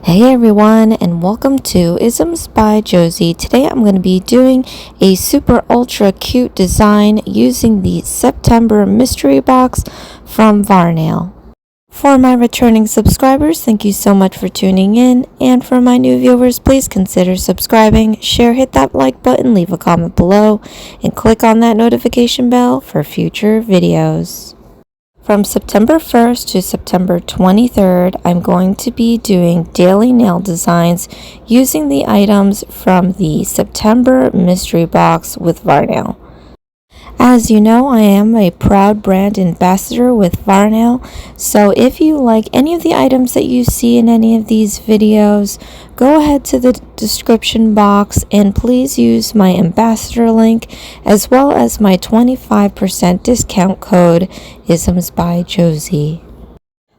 Hey everyone, and welcome to Isms by Josie. Today I'm going to be doing a super ultra cute design using the September mystery box from Varnail. For my returning subscribers, thank you so much for tuning in, and for my new viewers, please consider subscribing, share, hit that like button, leave a comment below, and click on that notification bell for future videos. From September 1st to September 23rd, I'm going to be doing daily nail designs using the items from the September mystery box with Varnail. As you know, I am a proud brand ambassador with Varnail, so if you like any of the items that you see in any of these videos, go ahead to the description box and please use my ambassador link as well as my 25% discount code Isms by Josie.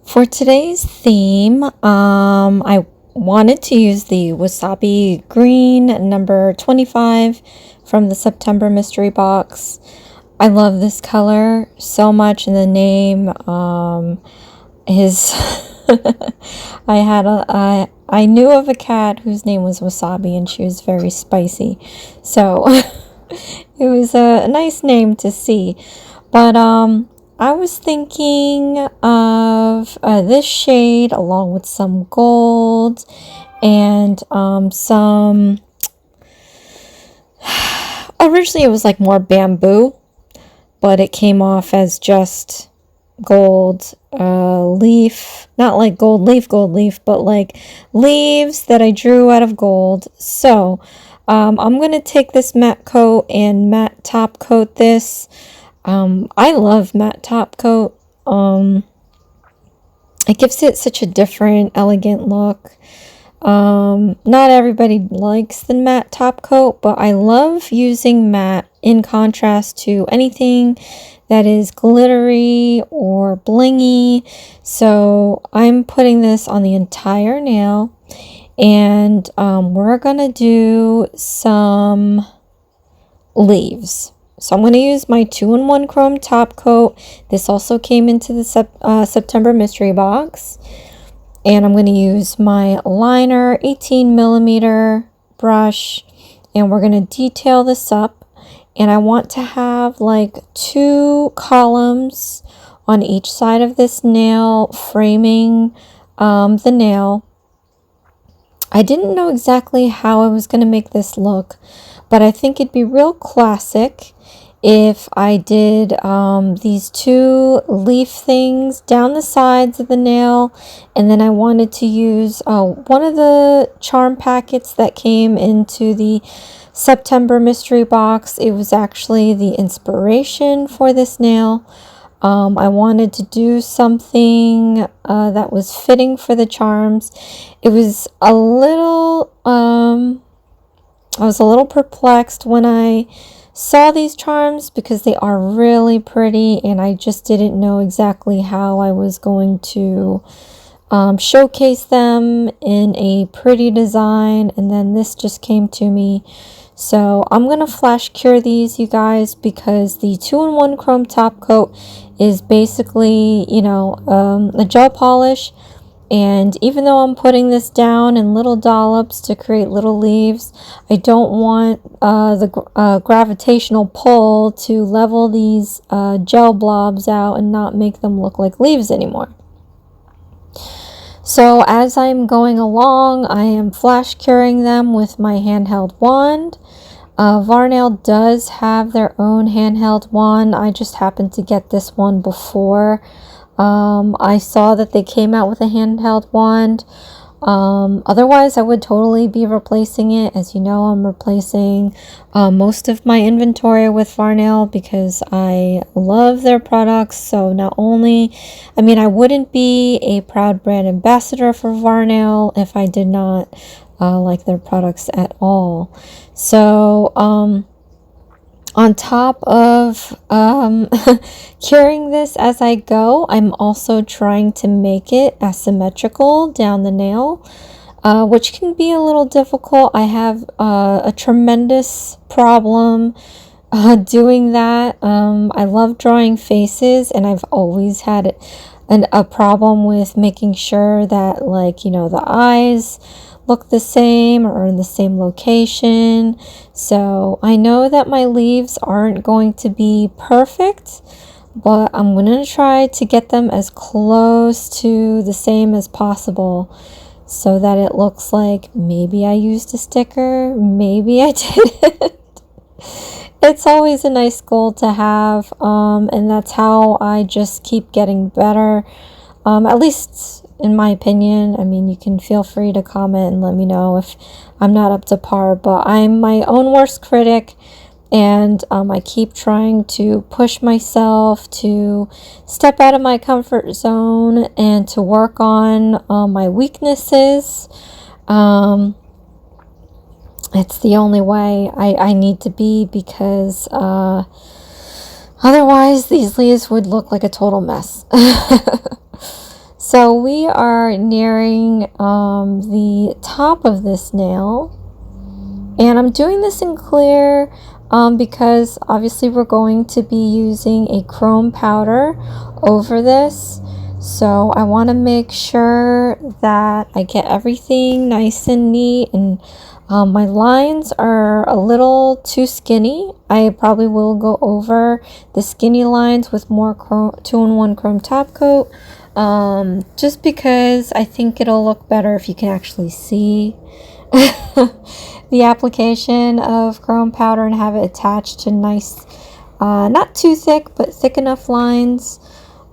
For today's theme, I wanted to use the wasabi green number 25 from the September mystery box. I love this color so much, and the name is I knew of a cat whose name was Wasabi and she was very spicy, so it was a nice name to see. But I was thinking of this shade along with some gold and some originally it was like more bamboo, but it came off as just gold leaf, not like gold leaf, but like leaves that I drew out of gold. So I'm going to take this matte coat and matte top coat this. I love matte top coat. It gives it such a different, elegant look. Not everybody likes the matte top coat, but I love using matte in contrast to anything that is glittery or blingy. So I'm putting this on the entire nail, and we're gonna do some leaves. So I'm going to use my 2-in-1 chrome top coat. This also came into the September mystery box. And I'm going to use my liner 18mm brush, and we're going to detail this up. And I want to have like 2 columns on each side of this nail framing the nail. I didn't know exactly how I was going to make this look, but I think it'd be real classic if I did these 2 leaf things down the sides of the nail, and then I wanted to use one of the charm packets that came into the September mystery box. It was actually the inspiration for this nail. I wanted to do something that was fitting for the charms. It was a little I was a little perplexed when I saw these charms because they are really pretty, and I just didn't know exactly how I was going to showcase them in a pretty design, and then this just came to me. So I'm gonna flash cure these, you guys, because the 2-in-1 chrome top coat is basically, you know, a gel polish. And even though I'm putting this down in little dollops to create little leaves, I don't want the gravitational pull to level these gel blobs out and not make them look like leaves anymore. So as I'm going along, I am flash curing them with my handheld wand. Varnail does have their own handheld wand. I just happened to get this one before I saw that they came out with a handheld wand. Otherwise, I would totally be replacing it. As you know, I'm replacing most of my inventory with Varnail because I love their products. So not only, I mean, I wouldn't be a proud brand ambassador for Varnail if I did not like their products at all. So, on top of curing this as I go, I'm also trying to make it asymmetrical down the nail, which can be a little difficult. I have a tremendous problem doing that. I love drawing faces, and I've always had a problem with making sure that, like, you know, the eyes look the same or in the same location. So I know that my leaves aren't going to be perfect, but I'm gonna try to get them as close to the same as possible so that it looks like maybe I used a sticker, maybe I didn't. It's always a nice goal to have, and that's how I just keep getting better, at least in my opinion. I mean, you can feel free to comment and let me know if I'm not up to par, but I'm my own worst critic, and I keep trying to push myself to step out of my comfort zone and to work on my weaknesses. It's the only way I need to be, because otherwise these leaves would look like a total mess. So we are nearing the top of this nail, and I'm doing this in clear because obviously we're going to be using a chrome powder over this. So I want to make sure that I get everything nice and neat, and my lines are a little too skinny. I probably will go over the skinny lines with more 2-in-1 chrome top coat, just because I think it'll look better if you can actually see the application of chrome powder and have it attached to nice, not too thick, but thick enough lines.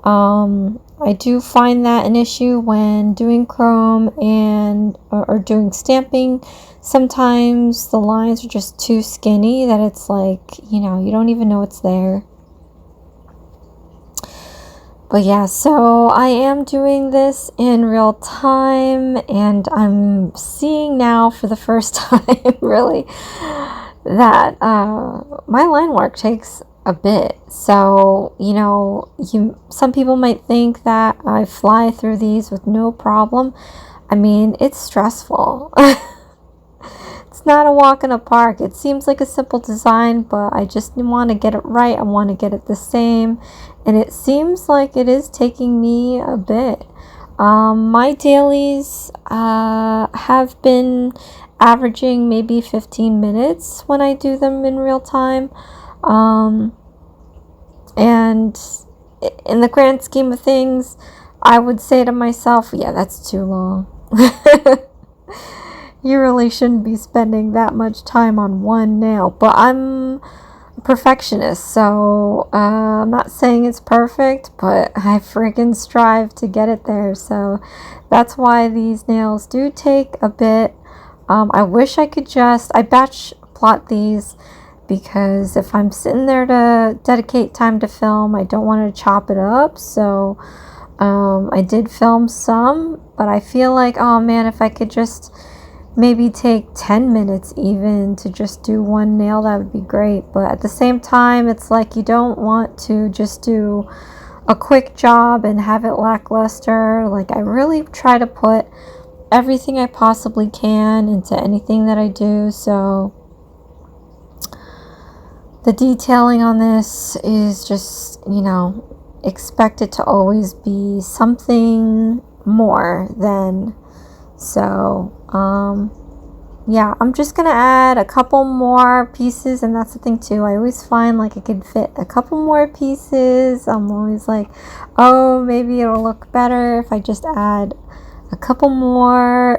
I do find that an issue when doing chrome and or doing stamping. Sometimes the lines are just too skinny that it's like, you know, you don't even know it's there. But yeah, so I am doing this in real time, and I'm seeing now for the first time really that my line work takes a bit. So, you know, some people might think that I fly through these with no problem. I mean, it's stressful. It's not a walk in a park. It seems like a simple design, but I just want to get it right. I want to get it the same, and it seems like it is taking me a bit. My dailies have been averaging maybe 15 minutes when I do them in real time. And in the grand scheme of things, I would say to myself, yeah, that's too long. You really shouldn't be spending that much time on one nail. But I'm a perfectionist, so I'm not saying it's perfect, but I freaking strive to get it there. So that's why these nails do take a bit. I wish I could I batch plot these, because if I'm sitting there to dedicate time to film, I don't want to chop it up. So I did film some, but I feel like, oh man, if I could just maybe take 10 minutes even to just do one nail, that would be great. But at the same time, it's like you don't want to just do a quick job and have it lackluster. Like, I really try to put everything I possibly can into anything that I do. So the detailing on this is just, you know, expect it to always be something more than. So yeah, I'm just gonna add a couple more pieces, and that's the thing too. I always find like I could fit a couple more pieces. I'm always like, oh, maybe it'll look better if I just add a couple more.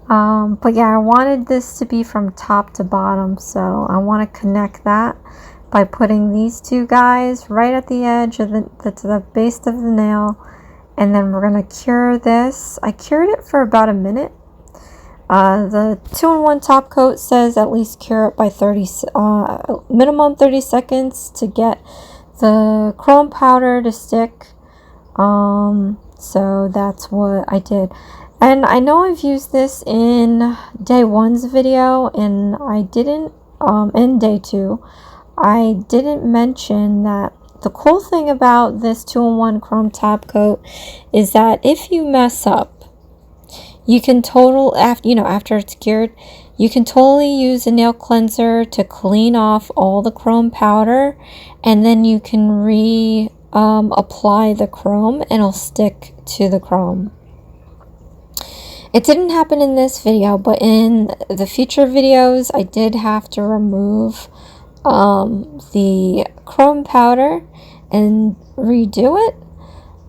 But yeah, I wanted this to be from top to bottom, so I want to connect that by putting these two guys right at the edge of the base of the nail, and then we're gonna cure this. I cured it for about a minute. The 2-in-1 top coat says at least cure it by minimum 30 seconds to get the chrome powder to stick. So that's what I did. And I know I've used this in day 1's video, and I didn't, in day 2, I didn't mention that the cool thing about this 2-in-1 chrome top coat is that if you mess up, you can after it's cured, you can totally use a nail cleanser to clean off all the chrome powder, and then you can apply the chrome and it'll stick to the chrome. It didn't happen in this video, but in the future videos, I did have to remove the chrome powder and redo it.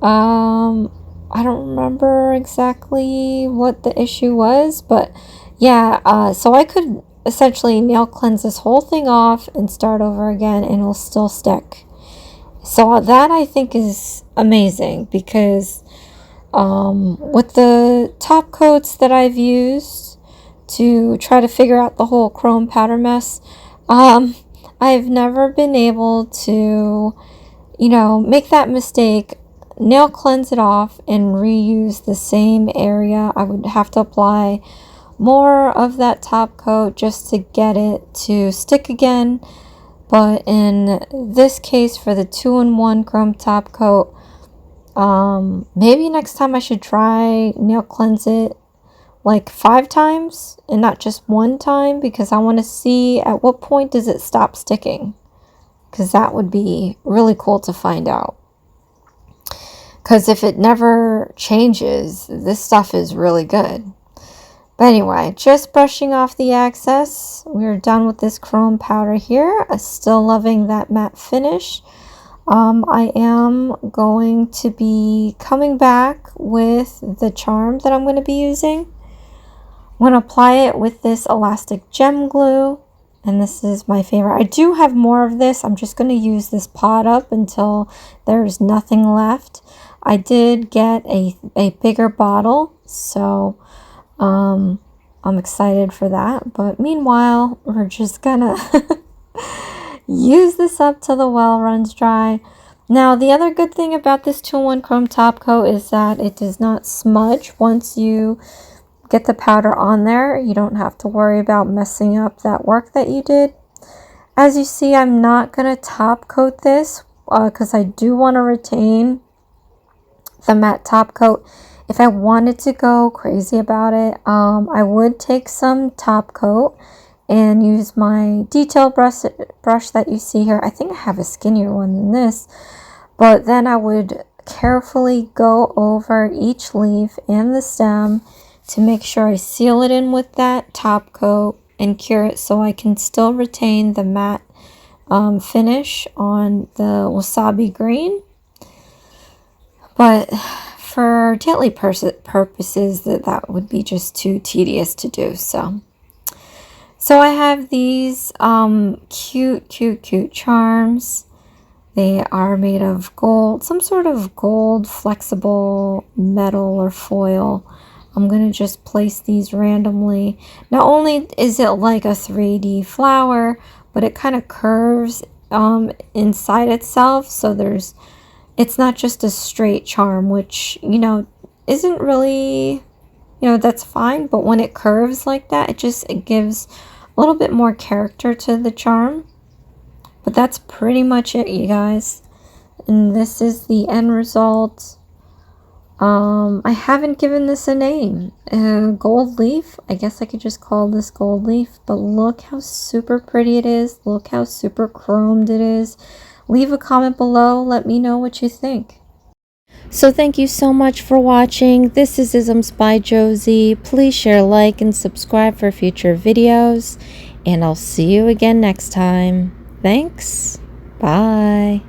I don't remember exactly what the issue was, but yeah, so I could essentially nail cleanse this whole thing off and start over again and it'll still stick. So that I think is amazing because with the top coats that I've used to try to figure out the whole chrome powder mess, I've never been able to, make that mistake, nail cleanse it off and reuse the same area. I would have to apply more of that top coat just to get it to stick again. But in this case, for the 2-in-1 chrome top coat, maybe next time I should try nail cleanse it like 5 times and not just 1 time, because I want to see at what point does it stop sticking, because that would be really cool to find out. Because if it never changes, this stuff is really good. But anyway, just brushing off the excess. We're done with this chrome powder here. I'm still loving that matte finish. I am going to be coming back with the charm that I'm going to be using. I'm going to apply it with this elastic gem glue, and this is my favorite. I do have more of this. I'm just going to use this pot up until there's nothing left. I did get a bigger bottle, so I'm excited for that. But meanwhile, we're just gonna use this up till the well runs dry. Now, the other good thing about this 2-in-1 chrome top coat is that it does not smudge once you get the powder on there. You don't have to worry about messing up that work that you did. As you see, I'm not going to top coat this because I do want to retain the matte top coat. If I wanted to go crazy about it, I would take some top coat and use my detail brush that you see here. I think I have a skinnier one than this, but then I would carefully go over each leaf and the stem to make sure I seal it in with that top coat and cure it so I can still retain the matte finish on the wasabi green. But for daily purposes, that would be just too tedious to do. So I have these cute charms. They are made of gold, some sort of gold flexible metal or foil. I'm going to just place these randomly. Not only is it like a 3D flower, but it kind of curves inside itself. So it's not just a straight charm, which, isn't really, that's fine. But when it curves like that, it gives a little bit more character to the charm. But that's pretty much it, you guys. And this is the end result. I haven't given this a name. Gold leaf. I guess I could just call this gold leaf. But look how super pretty it is. Look how super chromed it is. Leave a comment below. Let me know what you think. So thank you so much for watching. This is Isms by Josie. Please share, like, and subscribe for future videos. And I'll see you again next time. Thanks. Bye.